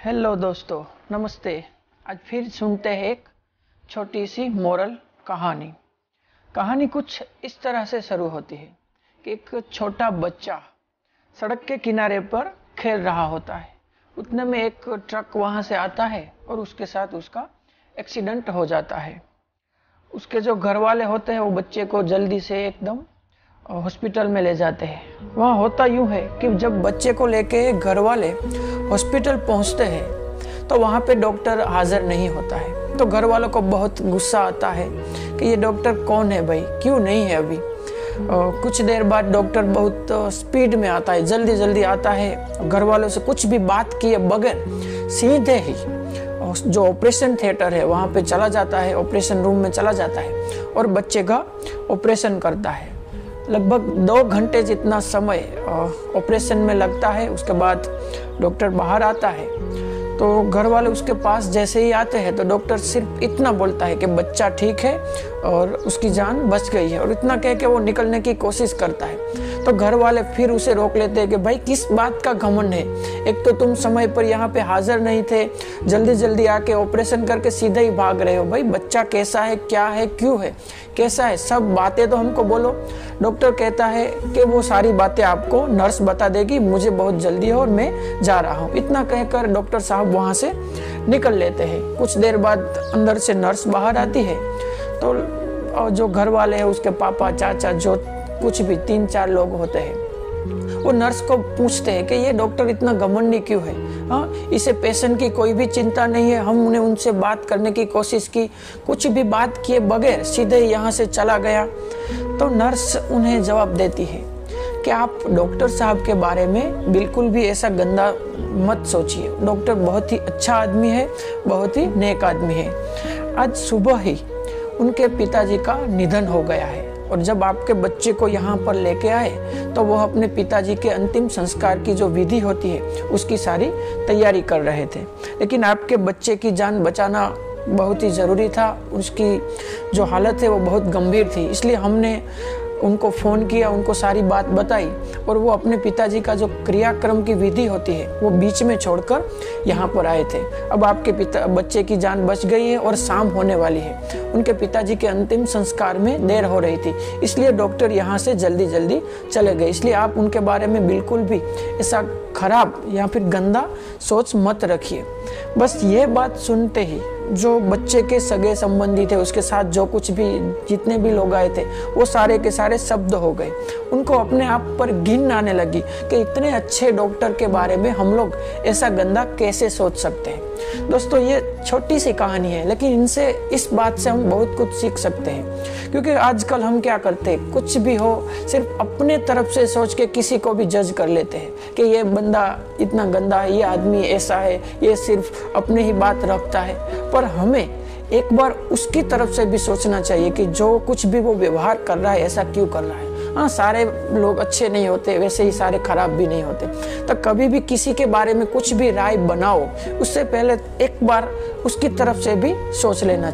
Hello दोस्तों, नमस्ते। आज फिर सुनते हैं एक छोटी सी मोरल कहानी। कहानी कुछ इस तरह से शुरू होती है कि एक छोटा बच्चा सड़क के किनारे पर खेल रहा होता है। उतने में एक ट्रक वहां से आता है और उसके साथ उसका एक्सीडेंट हो जाता है। उसके जो घर वाले होते हैं वो बच्चे को जल्दी से एकदम हॉस्पिटल में ले जाते हैं। वहाँ होता यूं है कि जब बच्चे को लेके घर वाले हॉस्पिटल पहुँचते हैं तो वहाँ पे डॉक्टर हाजिर नहीं होता है। तो घर वालों को बहुत गुस्सा आता है कि ये डॉक्टर कौन है भाई, क्यों नहीं है अभी। कुछ देर बाद डॉक्टर बहुत स्पीड में आता है, जल्दी जल्दी आता है। घर वालों से कुछ भी बात किए बगैर सीधे ही जो ऑपरेशन थिएटर है वहाँ पे चला जाता है, ऑपरेशन रूम में चला जाता है और बच्चे का ऑपरेशन करता है। लगभग 2 घंटे जितना समय ऑपरेशन में लगता है। उसके बाद डॉक्टर बाहर आता है तो घर वाले उसके पास जैसे ही आते हैं तो डॉक्टर सिर्फ इतना बोलता है कि बच्चा ठीक है और उसकी जान बच गई है, और इतना कह के वो निकलने की कोशिश करता है। तो घर वाले फिर उसे रोक लेते हैं कि भाई किस बात का घमंड है, एक तो तुम समय पर यहाँ पे हाजिर नहीं थे, जल्दी जल्दी आके ऑपरेशन करके सीधे ही भाग रहे हो। भाई बच्चा कैसा है, क्या है, क्यों है, कैसा है, सब बातें तो हमको बोलो। डॉक्टर कहता है कि वो सारी बातें आपको नर्स बता देगी, मुझे बहुत जल्दी है और मैं जा रहा हूँ। इतना कहकर डॉक्टर साहब वहाँ से निकल लेते हैं। कुछ देर बाद अंदर से नर्स बाहर आती है तो जो घर वाले हैं उसके पापा, चाचा, जो कुछ भी 3-4 लोग होते हैं वो नर्स को पूछते हैं कि ये डॉक्टर इतना घमंडी क्यों है। हाँ, इसे पेशेंट की कोई भी चिंता नहीं है। हमने उनसे बात करने की कोशिश की, कुछ भी बात किए बगैर सीधे यहाँ से चला गया। तो नर्स उन्हें जवाब देती है कि आप डॉक्टर साहब के बारे में बिल्कुल भी ऐसा गंदा मत सोचिए। डॉक्टर बहुत ही अच्छा आदमी है, बहुत ही नेक आदमी है। आज सुबह ही उनके पिताजी का निधन हो गया है और जब आपके बच्चे को यहाँ पर लेके आए तो वो अपने पिताजी के अंतिम संस्कार की जो विधि होती है उसकी सारी तैयारी कर रहे थे। लेकिन आपके बच्चे की जान बचाना बहुत ही ज़रूरी था। उसकी जो हालत है वो बहुत गंभीर थी, इसलिए हमने उनको फ़ोन किया, उनको सारी बात बताई और वो अपने पिताजी का जो क्रियाक्रम की विधि होती है वो बीच में छोड़कर यहाँ पर आए थे। अब आपके बच्चे की जान बच गई है और शाम होने वाली है। उनके पिताजी के अंतिम संस्कार में देर हो रही थी, इसलिए डॉक्टर यहाँ से जल्दी जल्दी चले गए। इसलिए आप उनके बारे में बिल्कुल भी ऐसा खराब या फिर गंदा सोच मत रखिए। बस ये बात सुनते ही जो बच्चे के सगे संबंधी थे, उसके साथ जो कुछ भी जितने भी लोग आए थे वो सारे के सारे शब्द हो गए। उनको अपने आप पर घिन आने लगी कि इतने अच्छे डॉक्टर के बारे में हम लोग ऐसा गंदा कैसे सोच सकते हैं। दोस्तों, ये छोटी सी कहानी है लेकिन इनसे इस बात से हम बहुत कुछ सीख सकते हैं, क्योंकि आजकल हम क्या करते हैं, कुछ भी हो सिर्फ अपने तरफ से सोच के किसी को भी जज कर लेते हैं कि ये बंदा इतना गंदा है, ये आदमी ऐसा है, ये सिर्फ अपने ही बात रखता है। पर हमें एक बार उसकी तरफ से भी सोचना चाहिए कि जो कुछ भी वो व्यवहार कर रहा है ऐसा क्यों कर रहा है। हाँ, सारे लोग अच्छे नहीं होते, वैसे ही सारे खराब भी नहीं होते। तो कभी भी किसी के बारे में कुछ भी राय बनाओ उससे पहले एक बार उसकी तरफ से भी सोच लेना